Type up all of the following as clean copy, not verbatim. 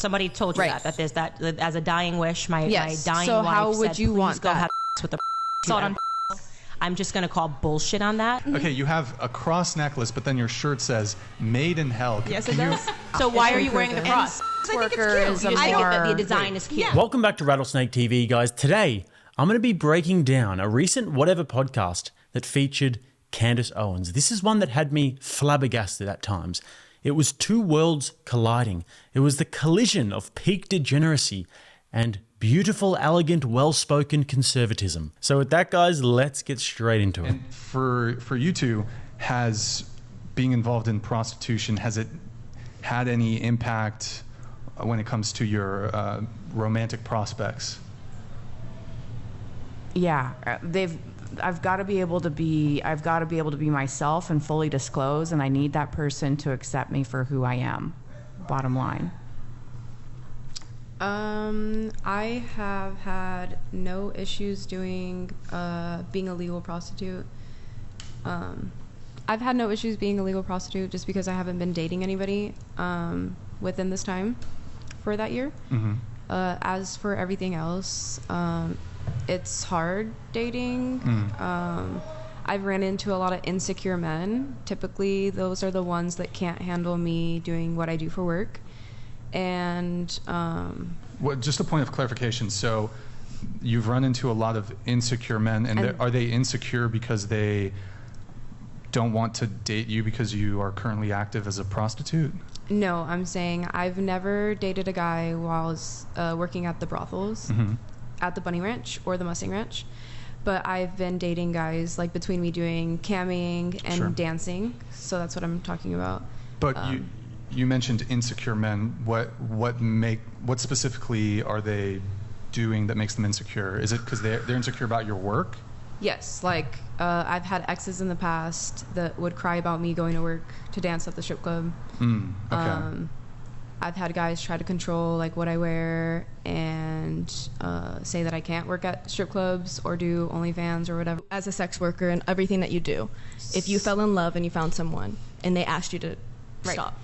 Somebody told you that there's that as a dying wish. My dying so wife how would said, you please want go that? have with the on. I'm just gonna call bullshit on that. Okay, you have a cross necklace, but then your shirt says "Made in Hell." Yes, it does. So why are you wearing the cross? I think it's cute. The design is cute. Yeah. Welcome back to Rattlesnake TV, guys. Today, I'm going to be breaking down a recent Whatever podcast that featured Candace Owens. This is one that had me flabbergasted at times. It was two worlds colliding. It was the collision of peak degeneracy and beautiful, elegant, well-spoken conservatism. So with that, guys, let's get straight into it. And for you two, has being involved in prostitution, has it had any impact when it comes to your romantic prospects? Yeah, I've got to be able to be myself and fully disclose, and I need that person to accept me for who I am. Bottom line. I have had no issues doing being a legal prostitute. I've had no issues being a legal prostitute just because I haven't been dating anybody within this time for that year. Mm-hmm. As for everything else, it's hard dating. I've ran into a lot of insecure men. Typically, those are the ones that can't handle me doing what I do for work. And just a point of clarification. So you've run into a lot of insecure men, and are they insecure because they don't want to date you because you are currently active as a prostitute? No, I'm saying I've never dated a guy while I was working at the brothels, at the Bunny Ranch or the Mustang Ranch. But I've been dating guys like between me doing camming and dancing. So that's what I'm talking about. But you mentioned insecure men. What specifically are they doing that makes them insecure? Is it because they're insecure about your work? Yes, like I've had exes in the past that would cry about me going to work to dance at the strip club. Okay. I've had guys try to control like what I wear and say that I can't work at strip clubs or do OnlyFans or whatever. As a sex worker and everything that you do, if you fell in love and you found someone and they asked you to stop.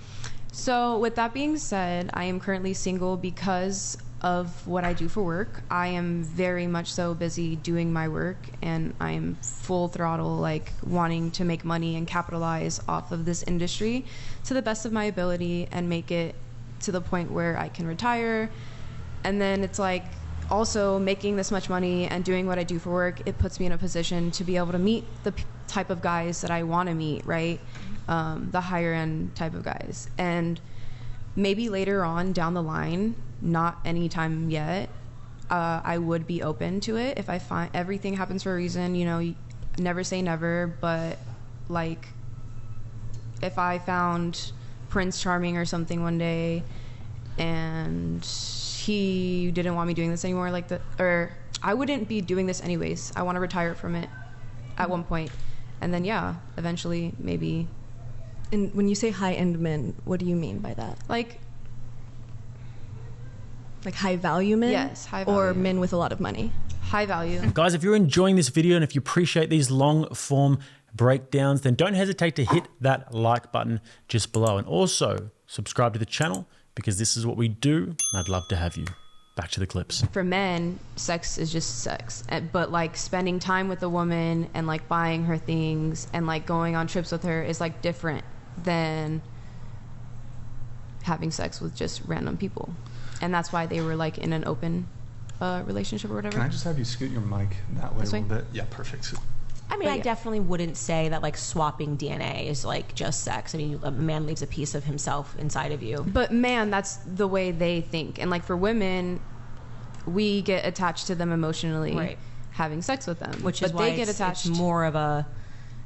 So with that being said, I am currently single because of what I do for work. I am very much so busy doing my work, and I'm full throttle, like wanting to make money and capitalize off of this industry to the best of my ability and make it to the point where I can retire. And then it's like also making this much money and doing what I do for work, it puts me in a position to be able to meet the type of guys that I want to meet, right? The higher end type of guys. And maybe later on down the line, not anytime yet, I would be open to it if I find everything happens for a reason. You know, never say never, but like if I found Prince Charming or something one day and he didn't want me doing this anymore, or I wouldn't be doing this anyways. I want to retire from it at one point. And then eventually maybe. And when you say high-end men, what do you mean by that? Like high-value men? Yes, high value. Or men with a lot of money? High value. Guys, if you're enjoying this video and if you appreciate these long-form breakdowns, then don't hesitate to hit that like button just below. And also, subscribe to the channel because this is what we do, and I'd love to have you. Back to the clips. For men, sex is just sex. But like spending time with a woman and like buying her things and like going on trips with her is like different than having sex with just random people. And that's why they were like in an open relationship or whatever. Can I just have you scoot your mic that way a little bit? Yeah, perfect. I mean, I definitely wouldn't say that like swapping DNA is like just sex. I mean, a man leaves a piece of himself inside of you. But man, that's the way they think. And like for women, we get attached to them emotionally, having sex with them. Which is why they get attached. It's more of a,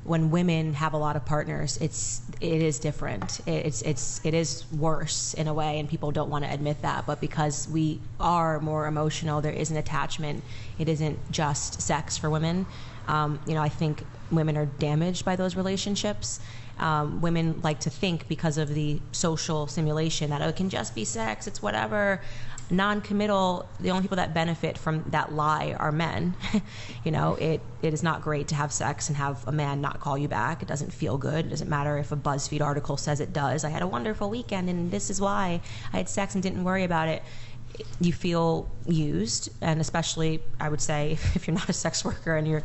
when women have a lot of partners, it is different. It is worse in a way, and people don't want to admit that. But because we are more emotional, there is an attachment. It isn't just sex for women. You know, I think women are damaged by those relationships, Women like to think, because of the social simulation, that it can just be sex, it's whatever. Non-committal, the only people that benefit from that lie are men. It is not great to have sex and have a man not call you back. It doesn't feel good. It doesn't matter if a BuzzFeed article says it does. I had a wonderful weekend and this is why I had sex and didn't worry about it. You feel used, and especially, I would say, if you're not a sex worker and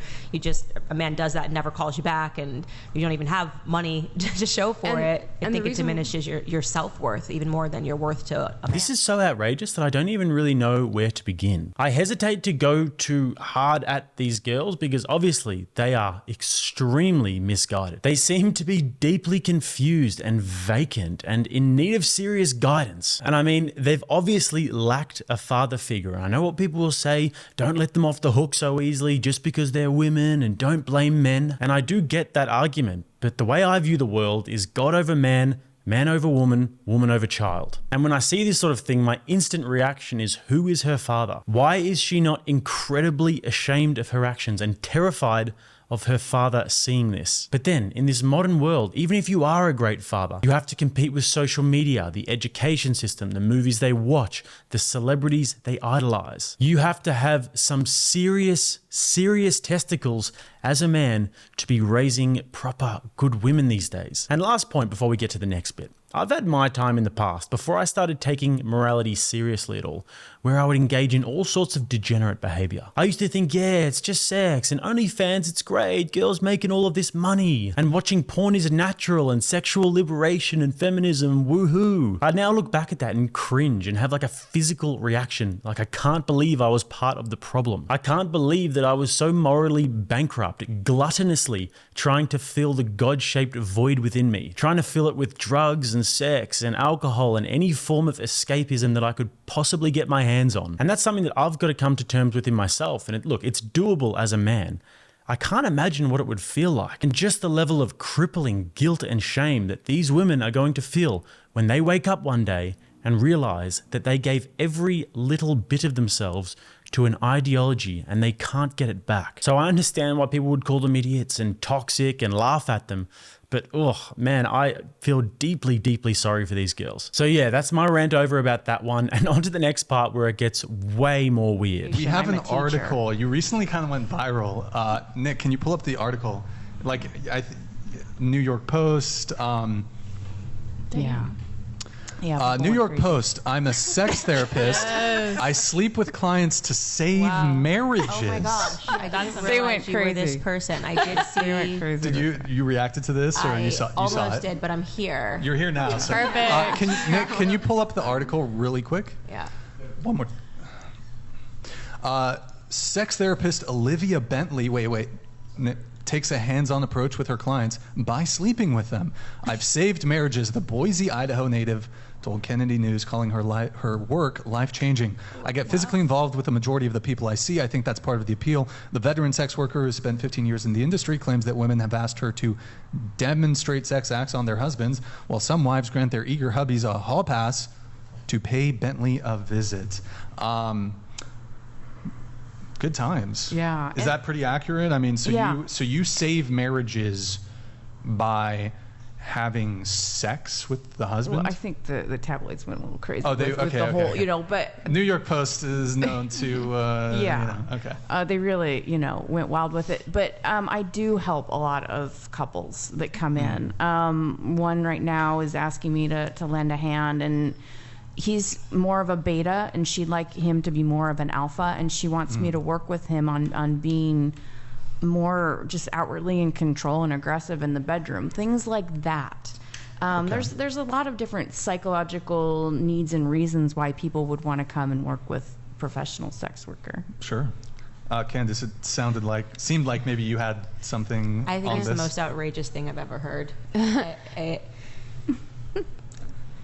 a man does that and never calls you back, and you don't even have money to show for it, I think it diminishes your self-worth even more than your worth to a man. This is so outrageous that I don't even really know where to begin. I hesitate to go too hard at these girls because obviously they are extremely misguided. They seem to be deeply confused and vacant and in need of serious guidance. And I mean, they've obviously lacked a father figure. I know what people will say, don't let them off the hook so easily just because they're women, and don't blame men. And I do get that argument, but the way I view the world is God over man, man over woman, woman over child. And when I see this sort of thing, my instant reaction is, who is her father? Why is she not incredibly ashamed of her actions and terrified of her father seeing this? But then, in this modern world, even if you are a great father, you have to compete with social media, the education system, the movies they watch, the celebrities they idolize. You have to have some serious testicles as a man to be raising proper good women these days. And last point before we get to the next bit. I've had my time in the past, before I started taking morality seriously at all, where I would engage in all sorts of degenerate behavior. I used to think, yeah, it's just sex, and OnlyFans, it's great, girls making all of this money, and watching porn is natural, and sexual liberation and feminism, woohoo. I now look back at that and cringe and have like a physical reaction, like I can't believe I was part of the problem. I can't believe that I was so morally bankrupt, gluttonously trying to fill the God-shaped void within me, trying to fill it with drugs and sex and alcohol and any form of escapism that I could possibly get my hands on. And that's something that I've got to come to terms with in myself. And look, it's doable as a man. I can't imagine what it would feel like, and just the level of crippling guilt and shame that these women are going to feel when they wake up one day and realize that they gave every little bit of themselves to an ideology and they can't get it back. So I understand why people would call them idiots and toxic and laugh at them. But, oh, man, I feel deeply, deeply sorry for these girls. So, yeah, that's my rant over about that one. And on to the next part where it gets way more weird. We have an article. You recently kind of went viral. Nick, can you pull up the article? Like, New York Post. New York Post. I'm a sex therapist. Yes. I sleep with clients to save marriages. Oh my gosh! I didn't They went realize you were crazy. this person. I did see. They went crazy. Did you reacted to this, or you saw almost it? did, but I'm here. You're here now. So, Perfect. Nick, can you pull up the article really quick? Yeah. One more. Sex therapist Olivia Bentley. Wait. Nick takes a hands-on approach with her clients by sleeping with them. I've saved marriages. The Boise, Idaho native told Kennedy News, calling her work life-changing. I get physically involved with the majority of the people I see. I think that's part of the appeal. The veteran sex worker who spent 15 years in the industry claims that women have asked her to demonstrate sex acts on their husbands, while some wives grant their eager hubbies a hall pass to pay Bentley a visit. Good times. Yeah. Is that pretty accurate? I mean, so you save marriages by having sex with the husband? Well, I think the tabloids went a little crazy. Oh, they with the whole, but New York Post is known to. they really, went wild with it. But I do help a lot of couples that come in. One right now is asking me to lend a hand, and he's more of a beta, and she'd like him to be more of an alpha, and she wants me to work with him on being more just outwardly in control and aggressive in the bedroom, things like that. There's a lot of different psychological needs and reasons why people would want to come and work with professional sex worker. Sure. Candace, it seemed like maybe you had something. I think on it's this. the most outrageous thing I've ever heard.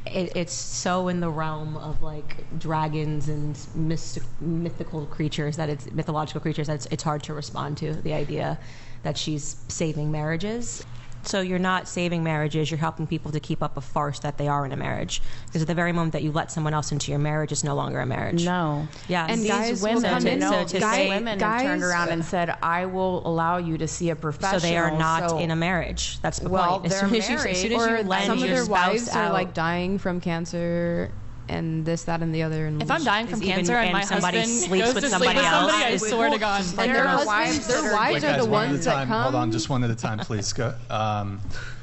It's so in the realm of like dragons and mythological creatures that it's hard to respond to. The idea that she's saving marriages. So you're not saving marriages, you're helping people to keep up a farce that they are in a marriage. Because at the very moment that you let someone else into your marriage, it's no longer a marriage. No. Yeah. And These guys will women, come in- no, so to these say- women have guys- turned around and said, I will allow you to see a professional. So they are not so- in a marriage. That's the Well, point. As they're soon as you, married, as soon as or you lend Some of your their spouse wives out, are like dying from cancer and this, that, and the other. And If I'm dying from Is even- cancer and my somebody husband sleeps goes with to somebody sleep with somebody, else, I is- swear to God. And their there are husbands, wives their that are wives Wait, are guys, the one at ones a that time. come. Hold on, just one at a time, please. Go.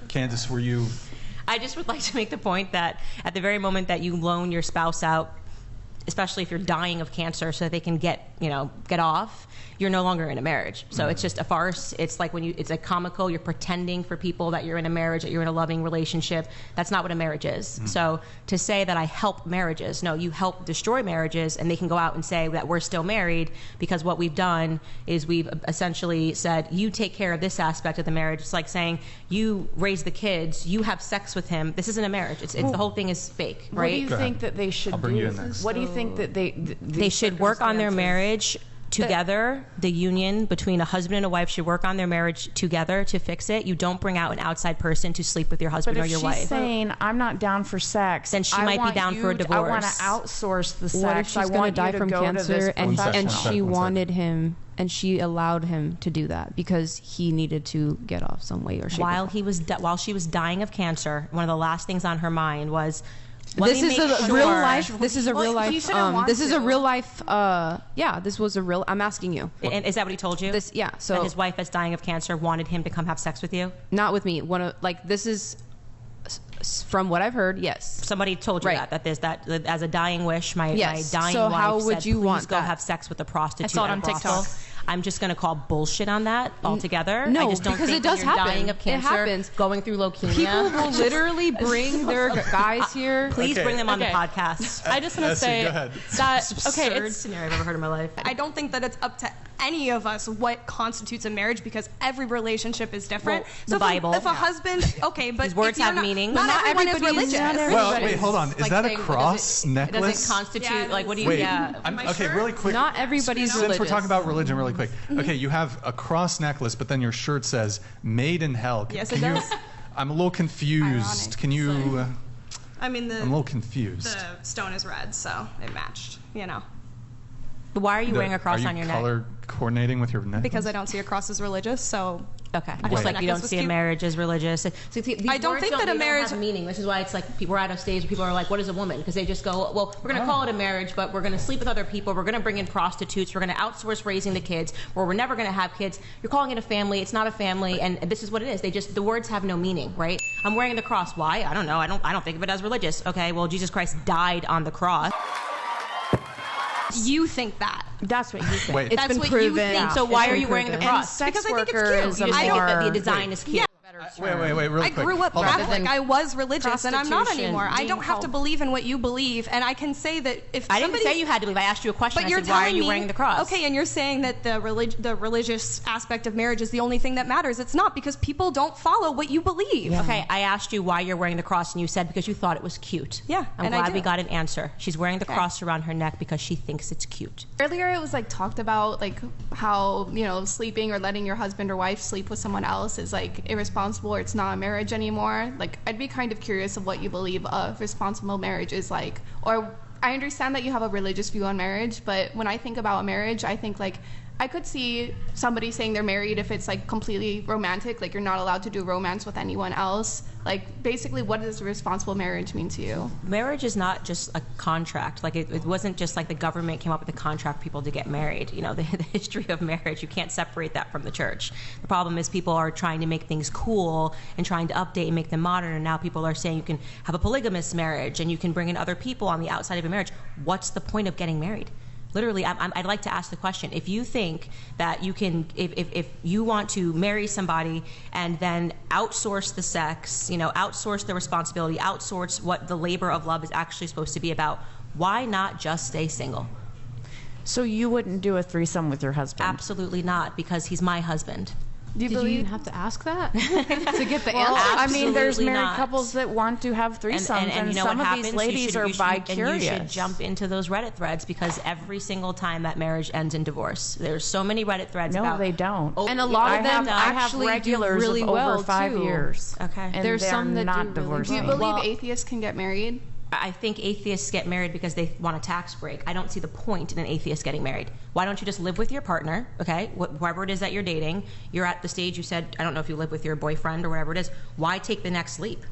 Candace, were you? I just would like to make the point that at the very moment that you loan your spouse out, especially if you're dying of cancer, so that they can get off, you're no longer in a marriage. So it's just a farce. It's like it's a comical. You're pretending for people that you're in a marriage, that you're in a loving relationship. That's not what a marriage is. So to say that I help marriages, no, you help destroy marriages, and they can go out and say that we're still married because what we've done is we've essentially said, you take care of this aspect of the marriage. It's like saying, you raise the kids, you have sex with him. This isn't a marriage. It's the whole thing is fake, What do right? you Go think ahead. that they should I'll bring do? you in next. What do you think that they They should work on their marriage together. The union between a husband and a wife should work on their marriage together to fix it. You don't bring out an outside person to sleep with your husband But or if your she's wife. saying, I'm not down for sex, Then she I might be want down for a you to- I want to divorce. outsource the sex. What if she's I going to want die you to from go to this cancer and professional. she One wanted him and she allowed him to do that because he needed to get off some way or shape? While she was dying of cancer, one of the last things on her mind was, This is a real life. This is a Well, real he life. shouldn't want This is a to. real life. Yeah, this was a real. I'm asking you. And is that what he told you? This, yeah. That So his wife, that's dying of cancer, wanted him to come have sex with you? not with me. This is from what I've heard. Yes. Somebody told you Right. that there's that as a dying wish. My Yes. dying So wife how would said, you please want go that? have sex with a prostitute. I saw it at a on brothel." TikTok. I'm just going to call bullshit on that altogether. No, I just don't because think it does when you're happen. dying of It cancer, happens. going through leukemia. People will literally bring their guys here. Please Okay. bring them on the Okay. podcast. I just want to Essie, say go ahead. that okay, Absurd it's scenario I've ever heard in my life. I don't think that it's up to any of us what constitutes a marriage because every relationship is different. Well, so the Bible. If a husband, okay, but These words if you're have not, meaning. Not, Not everyone is everybody's- religious. not Well, everybody- wait, hold on. Is Like that a saying, cross Does necklace? it constitute, Yeah, like, what do you, Wait, yeah. okay, really quick. Not everybody's Since we're religious. talking about religion, really quick. Okay, you have a cross necklace, but then your shirt says "Made in Hell." Yes, Can it you- does. I'm a little confused. Ironic. Can you? I mean, I'm a little confused. the stone is red, so it matched, you know. But why are you wearing a cross on your neck? Are you color coordinating with your neck? Because I don't see a cross as religious, so Okay. I Just thought like you necklace don't was see a cute. marriage as religious. So, these I don't words think that a they don't marriage- have meaning. This is why it's like we're at a stage where people are like, what is a woman? Because they just go, well, we're going to call it a marriage, but we're going to sleep with other people. We're going to bring in prostitutes. We're going to outsource raising the kids, or we're never going to have kids. You're calling it a family. It's not a family, and this is what it is. The words have no meaning, right? I'm wearing the cross. Why? I don't know. I don't think of it as religious. Okay, well, Jesus Christ died on the cross. you think that. That's what you think. Wait. It's That's been what you proven. think. So why It's are been you wearing the proven. cross? Sex Because I think it's workers cute. You just are think that the more- design is cute. Wait, really I quick. grew up Hold on. Catholic. I was religious, and I'm not prostitution, anymore. I being don't have to called- believe in what you believe, and I can say that if I didn't somebody, say you had to believe. I asked you a question. but I you're said, why are telling you me, wearing the cross? Okay, and you're saying that the religious aspect of marriage is the only thing that matters. It's not, because people don't follow what you believe. Okay, I asked you why you're wearing the cross, and you said because you thought it was cute. Yeah, I'm and I glad do. we got an answer. She's wearing the cross around her neck because she thinks it's cute. earlier it was like talked about like how, you know, sleeping or letting your husband or wife sleep with someone else is like irresponsible or it's not a marriage anymore. Like I'd be kind of curious of what you believe a responsible marriage is like. Or I understand that you have a religious view on marriage, but when I think about marriage, I think like I could see somebody saying they're married if it's like completely romantic, like you're not allowed to do romance with anyone else. Like basically, what does a responsible marriage mean to you? Marriage is not just a contract. Like it wasn't just like the government came up with a contract for people to get married. You know, the history of marriage, you can't separate that from the church. The problem is people are trying to make things cool and trying to update and make them modern. And now people are saying you can have a polygamous marriage and you can bring in other people on the outside of a marriage. What's the point of getting married? Literally, I'd like to ask the question. If you think that you can, if you want to marry somebody and then outsource the sex, you know, outsource the responsibility, outsource what the labor of love is actually supposed to be about, why not just stay single? So you wouldn't do a threesome with your husband? Absolutely not, because he's my husband. Do you Did you believe? even have to ask that? To get the answer. I mean, there's Absolutely married not. couples that want to have threesomes, and you know some what of happens? these ladies are And you bi-curious. should jump into those Reddit threads because every single time that marriage ends in divorce. There's so many Reddit threads No, about. they don't. And a lot of them I have actually do regulars really of well, over 5 too. years. Okay. And There's they're some that do not really divorcing. Do you well. believe Well- atheists can get married? I think atheists get married because they want a tax break. I don't see the point in an atheist getting married. Why don't you just live with your partner, okay? Whoever it is that you're dating, you're at the stage you said, I don't know if you live with your boyfriend or whatever it is. Why take the next leap?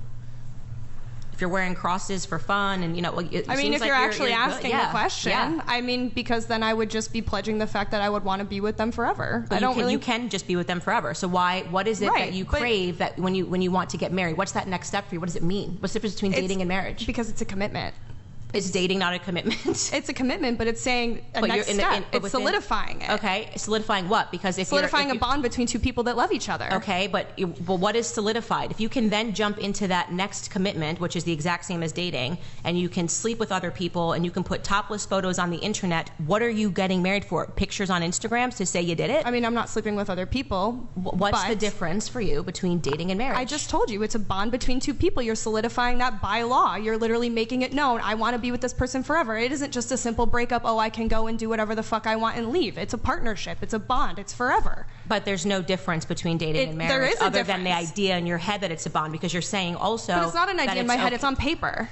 If you're wearing crosses for fun and, it I mean, seems if like you're actually good. asking Yeah, the question, yeah. I mean, because then I would just be pledging the fact that I would want to be with them forever. But I don't really. you can just be with them forever. So what is it Right, that you but- crave that when you want to get married? What's that next step for you? What does it mean? What's the difference between dating and marriage? Because it's a commitment. Is dating not a commitment? It's a commitment, but it's saying a But next you're step. but It's within- solidifying it. Okay, solidifying what? Because if Solidifying you're, a bond between two people that love each other. Okay, but what is solidified? If you can then jump into that next commitment, which is the exact same as dating, and you can sleep with other people and you can put topless photos on the internet, what are you getting married for? Pictures on Instagrams to say you did it? I mean, I'm not sleeping with other people. What's the but difference for you between dating and marriage? I just told you, it's a bond between two people. You're solidifying that by law. You're literally making it known. I want to be with this person forever. It isn't just a simple breakup, oh, I can go and do whatever the fuck I want and leave. It's a partnership. It's a bond. It's forever. But there's no difference between dating and marriage there is a other than the difference. idea in your head that it's a bond, because you're saying also But it's not an that idea in my head. It's on paper.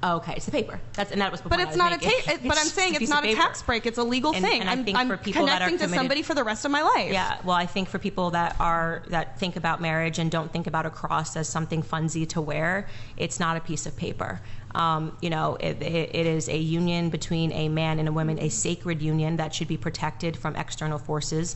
Oh, okay, it's the paper. And that was the But point it's I was not a making. but I'm saying it's piece not of a paper. tax break. It's a legal And- thing. and I think I'm for people that are connecting to committed- somebody for the rest of my life. Yeah, well, I think for people that think about marriage and don't think about a cross as something funsy to wear, it's not a piece of paper. It is a union between a man and a woman, a sacred union that should be protected from external forces.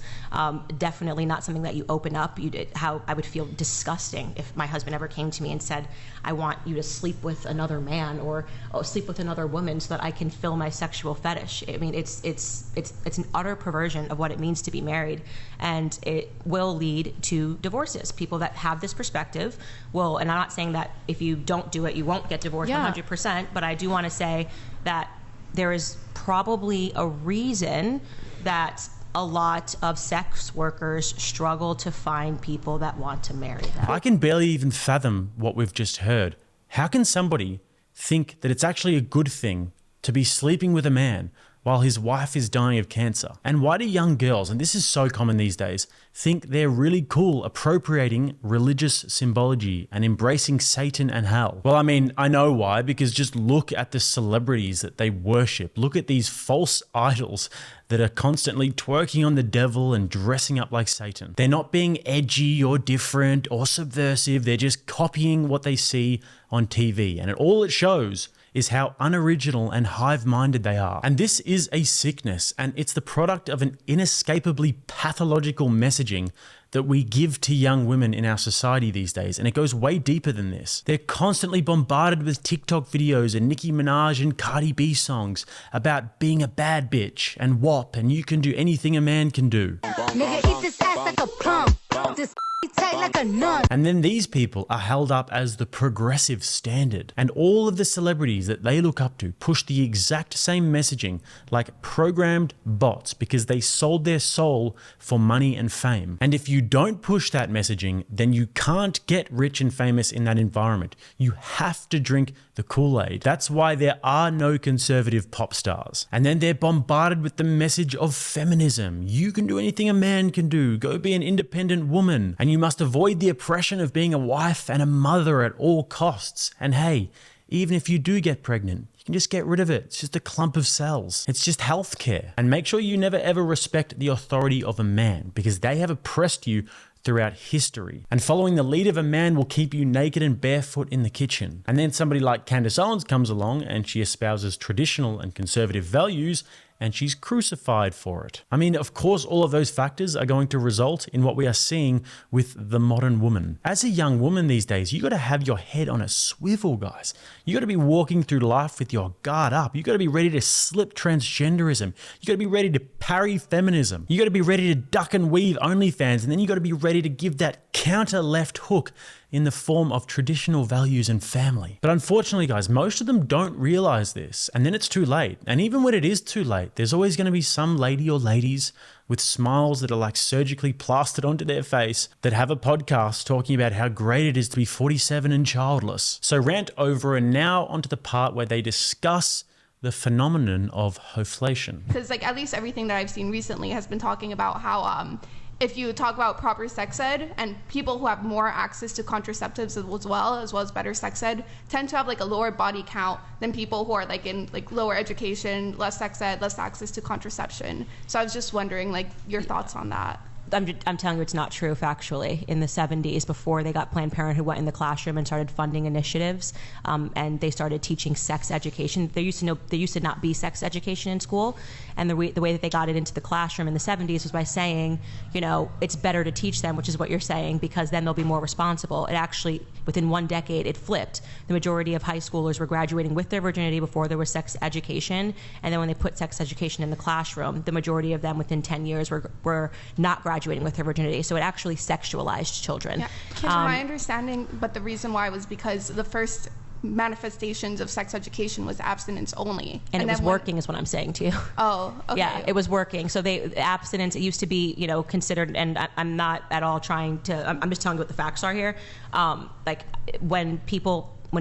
Definitely not something that you open up. How I would feel disgusting if my husband ever came to me and said, I want you to sleep with another man or sleep with another woman so that I can fill my sexual fetish. I mean, it's an utter perversion of what it means to be married, and it will lead to divorces. People that have this perspective will, and I'm not saying that if you don't do it, you won't get divorced 100%, but I do want to say that there is probably a reason that a lot of sex workers struggle to find people that want to marry them. I can barely even fathom what we've just heard. How can somebody think that it's actually a good thing to be sleeping with a man while his wife is dying of cancer? And why do young girls, and this is so common these days, think they're really cool appropriating religious symbology and embracing Satan and hell? Well, I mean, I know why, because just look at the celebrities that they worship. Look at these false idols that are constantly twerking on the devil and dressing up like Satan. They're not being edgy or different or subversive. They're just copying what they see on TV. And all it shows is how unoriginal and hive-minded they are. And this is a sickness, and it's the product of an inescapably pathological messaging that we give to young women in our society these days, and it goes way deeper than this. They're constantly bombarded with TikTok videos and Nicki Minaj and Cardi B songs about being a bad bitch and WAP, and you can do anything a man can do. Nigga, eat this ass like a plum. This tight like a nun. And then these people are held up as the progressive standard. And all of the celebrities that they look up to push the exact same messaging like programmed bots because they sold their soul for money and fame. And if you don't push that messaging, then you can't get rich and famous in that environment. You have to drink the Kool-Aid. That's why there are no conservative pop stars. And then they're bombarded with the message of feminism. You can do anything a man can do. Go be an independent woman. And you must avoid the oppression of being a wife and a mother at all costs. And hey, even if you do get pregnant, you can just get rid of it. It's just a clump of cells. It's just healthcare. And make sure you never ever respect the authority of a man, because they have oppressed you throughout history. And following the lead of a man will keep you naked and barefoot in the kitchen. And then somebody like Candace Owens comes along and she espouses traditional and conservative values, and she's crucified for it. I mean, of course, all of those factors are going to result in what we are seeing with the modern woman. As a young woman these days, you got to have your head on a swivel, guys. You got to be walking through life with your guard up. You got to be ready to slip transgenderism. You got to be ready to parry feminism. You got to be ready to duck and weave OnlyFans, and then you got to be ready to give that counter left hook in the form of traditional values and family. But unfortunately, guys, most of them don't realize this, and then it's too late. And even when it is too late, there's always going to be some lady or ladies with smiles that are like surgically plastered onto their face that have a podcast talking about how great it is to be 47 and childless. So rant over, and now onto the part where they discuss the phenomenon of hoflation. Because like at least everything that I've seen recently has been talking about how if you talk about proper sex ed and people who have more access to contraceptives as well as better sex ed tend to have like a lower body count than people who are like in like lower education, less sex ed, less access to contraception. So I was just wondering like your thoughts on that. I'm telling you it's not true factually. In the 70s, before they got Planned Parenthood, went in the classroom and started funding initiatives, and they started teaching sex education. There used to not be sex education in school, and the way that they got it into the classroom in the 70s was by saying, you know, it's better to teach them, which is what you're saying, because then they'll be more responsible. It actually, within 1 decade, it flipped. The majority of high schoolers were graduating with their virginity before there was sex education, and then when they put sex education in the classroom, the majority of them within 10 years were not graduating with their virginity. So it actually sexualized children. Yeah. My understanding, but the reason why was because the first manifestations of sex education was abstinence only. And it was working is what I'm saying to you. Oh, okay. Yeah, it was working. So abstinence, it used to be, you know, considered, and I'm not at all trying to, I'm just telling you what the facts are here. Like when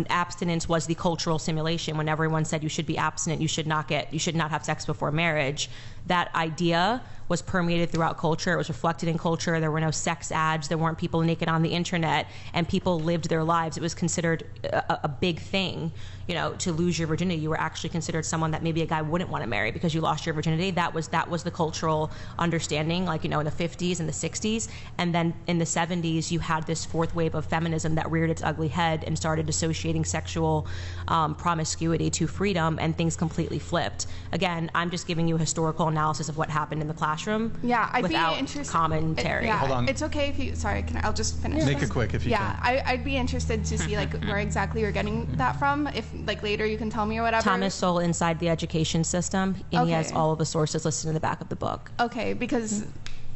abstinence was the cultural simulation, when everyone said you should be abstinent, you should not have sex before marriage, that idea was permeated throughout culture. It was reflected in culture. There were no sex ads. There weren't people naked on the internet, and people lived their lives. It was considered a big thing, you know, to lose your virginity. You were actually considered someone that maybe a guy wouldn't want to marry because you lost your virginity. That was the cultural understanding, like, you know, in the 50s and the 60s. And then in the 70s, you had this fourth wave of feminism that reared its ugly head and started associating sexual promiscuity to freedom, and things completely flipped. Again, I'm just giving you a historical analysis of what happened in the classroom. Yeah, I'd without be interested. Commentary. Yeah, Hold on. It's okay if you. Sorry, I'll just finish. Make it quick if you can. Yeah, I'd be interested to see like where exactly you're getting that from. If like later you can tell me or whatever. Thomas Sowell, Inside the Education System, and he has Okay. all of the sources listed in the back of the book. Okay, because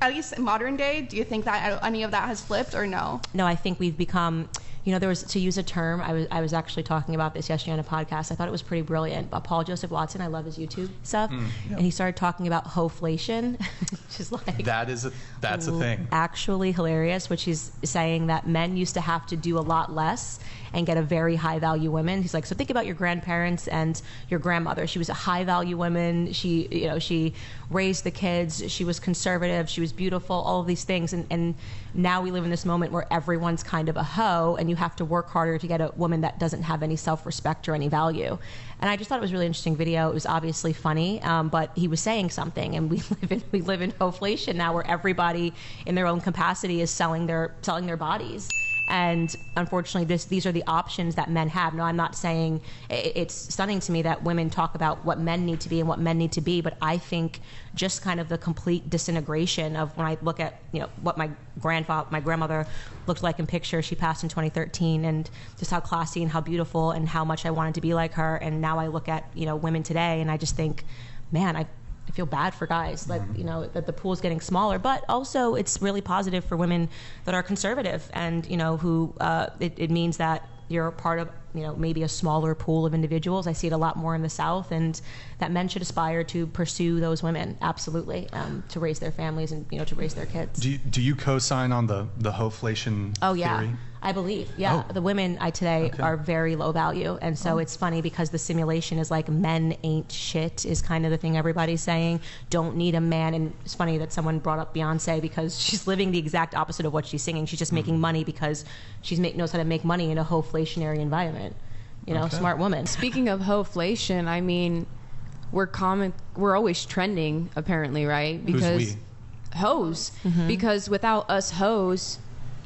at least in modern day, do you think that any of that has flipped or no? No, I think we've become, you know, there was, to use a term, I was actually talking about this yesterday on a podcast. I thought it was pretty brilliant. But Paul Joseph Watson, I love his YouTube stuff, and he started talking about hoflation, which is like That's a thing. actually hilarious, which he's saying that men used to have to do a lot less and get a very high value woman. He's like, so think about your grandparents and your grandmother. She was a high value woman. She raised the kids. She was conservative. She was beautiful, all of these things. And now we live in this moment where everyone's kind of a hoe, and you have to work harder to get a woman that doesn't have any self-respect or any value. And I just thought it was a really interesting video. It was obviously funny, but he was saying something. And we live in hoflation now, where everybody in their own capacity is selling their bodies. And unfortunately, these are the options that men have. No, I'm not saying, it's stunning to me that women talk about what men need to be and what men need to be, but I think just kind of the complete disintegration of when I look at, you know, what my grandmother looked like in pictures. She passed in 2013, and just how classy and how beautiful and how much I wanted to be like her. And now I look at, you know, women today, and I just think, man, I feel bad for guys, like, you know, that the pool's getting smaller, but also it's really positive for women that are conservative, and, you know, who it means that you're part of, you know, maybe a smaller pool of individuals. I see it a lot more in the South, and that men should aspire to pursue those women, absolutely, to raise their families and, you know, to raise their kids. Do you co-sign on the hoflation Oh yeah, theory? I believe. Yeah, Oh. the women today are very low value, and so it's funny because the simulation is like men ain't shit is kind of the thing everybody's saying. Don't need a man, and it's funny that someone brought up Beyonce because she's living the exact opposite of what she's singing. She's just making money because she knows how to make money in a hoflationary environment. You know, smart woman. Speaking of hoflation, I mean, we're always trending apparently, right? Because Who's we? hoes. Because without us hoes,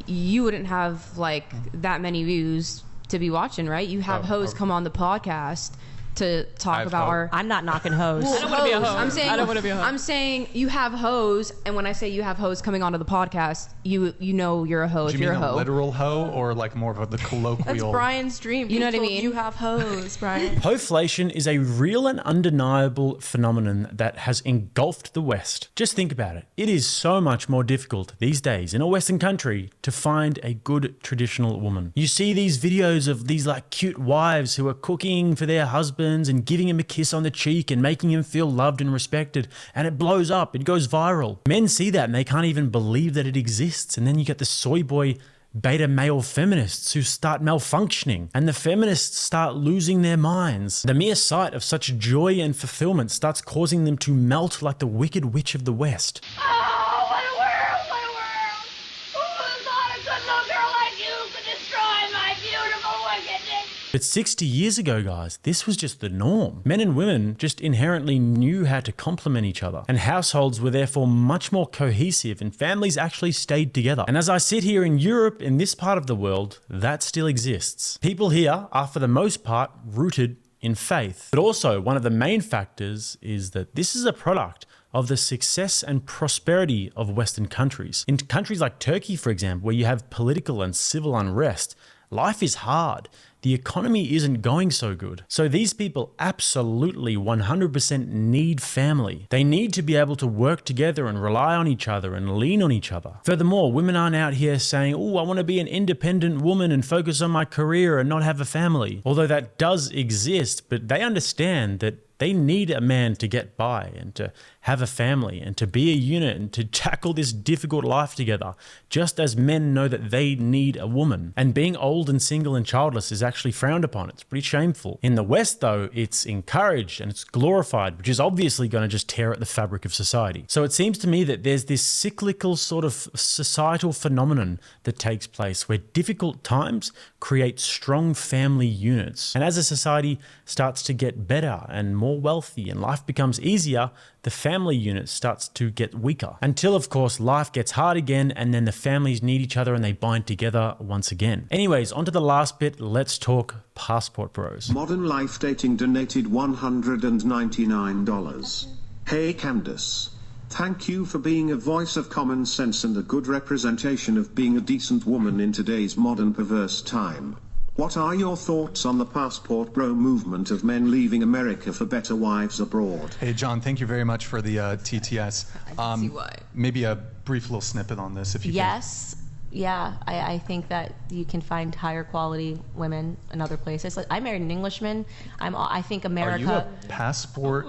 you wouldn't have like that many views to be watching, right? You have hoes come on the podcast to talk have about hope. our. I'm not knocking hoes. Well, don't wanna be a hoes. hoe. I'm saying, I don't wanna be a hoe. I'm saying you have hoes, and when I say you have hoes coming onto the podcast, you know you're a hoe Do if you you're mean a a hoe. literal hoe or like more of the colloquial? That's Brian's dream. You know what I Being told mean? You have hoes, Brian. Hoflation is a real and undeniable phenomenon that has engulfed the West. Just think about it. It is so much more difficult these days in a Western country to find a good traditional woman. You see these videos of these like cute wives who are cooking for their husbands and giving him a kiss on the cheek and making him feel loved and respected, and it blows up, it goes viral. Men see that and they can't even believe that it exists, and then you get the soy boy beta male feminists who start malfunctioning, and the feminists start losing their minds. The mere sight of such joy and fulfillment starts causing them to melt like the Wicked Witch of the West. Oh, what a world, what a world. Who would have thought a good little girl like you could destroy my beautiful wickedness? But 60 years ago, guys, this was just the norm. Men and women just inherently knew how to complement each other, and households were therefore much more cohesive, and families actually stayed together. And as I sit here in Europe, in this part of the world, that still exists. People here are, for the most part, rooted in faith. But also, one of the main factors is that this is a product of the success and prosperity of Western countries. In countries like Turkey, for example, where you have political and civil unrest, life is hard. The economy isn't going so good. So these people absolutely 100% need family. They need to be able to work together and rely on each other and lean on each other. Furthermore, women aren't out here saying, oh, I want to be an independent woman and focus on my career and not have a family. Although that does exist, but they understand that they need a man to get by and to have a family and to be a unit and to tackle this difficult life together, just as men know that they need a woman. And being old and single and childless is actually frowned upon. It's pretty shameful. In the West, though, it's encouraged and it's glorified, which is obviously going to just tear at the fabric of society. So it seems to me that there's this cyclical sort of societal phenomenon that takes place where difficult times create strong family units. And as a society starts to get better and more wealthy and life becomes easier, the family unit starts to get weaker. Until, of course, life gets hard again and then the families need each other and they bind together once again. Anyways, on to the last bit. Let's talk passport bros. Modern Life Dating donated $199. Hey Candace. Thank you for being a voice of common sense and a good representation of being a decent woman in today's modern perverse time. What are your thoughts on the passport bro movement of men leaving America for better wives abroad? Hey, John, thank you very much for the TTS. I see why. Maybe a brief little snippet on this, if you Yes. Yeah, I think that you can find higher quality women in other places. Like, I married an Englishman. I think can. Are America. you a passport,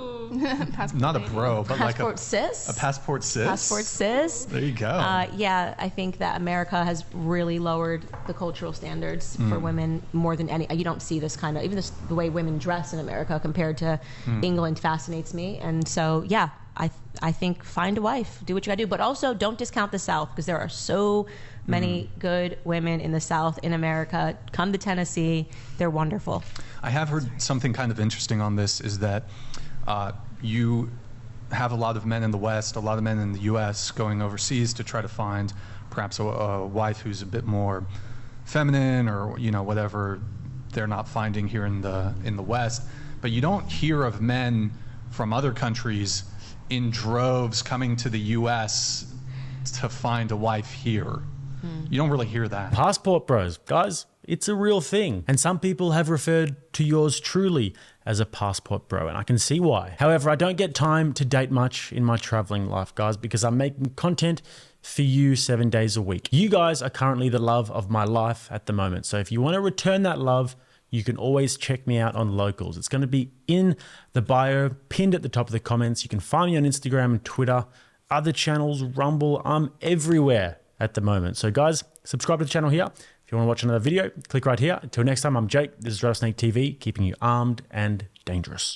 not a bro, but like Passport cis? a passport cis? Passport cis. There you go. Yeah, I think that America has really lowered the cultural standards for women more than any. You don't see this kind of, even the way women dress in America compared to England fascinates me. And so, yeah, I think find a wife, do what you gotta do, but also don't discount the South, because there are so many good women in the South in America. Come to Tennessee, they're wonderful. I have heard something kind of interesting on this, is that you have a lot of men in the West, a lot of men in the U.S. going overseas to try to find perhaps a wife who's a bit more feminine, or whatever they're not finding here in the West. But you don't hear of men from other countries in droves coming to the U.S. to find a wife here. You don't really hear that. Passport bros, guys, it's a real thing. And some people have referred to yours truly as a passport bro, and I can see why. However, I don't get time to date much in my traveling life, guys, because I'm making content for you 7 days a week. You guys are currently the love of my life at the moment. So if you want to return that love, you can always check me out on Locals. It's going to be in the bio, pinned at the top of the comments. You can find me on Instagram and Twitter, other channels, Rumble. I'm everywhere at the moment. So guys, subscribe to the channel here. If you want to watch another video, click right here. Until next time, I'm Jake. This is RattlesnakeTV, keeping you armed and dangerous.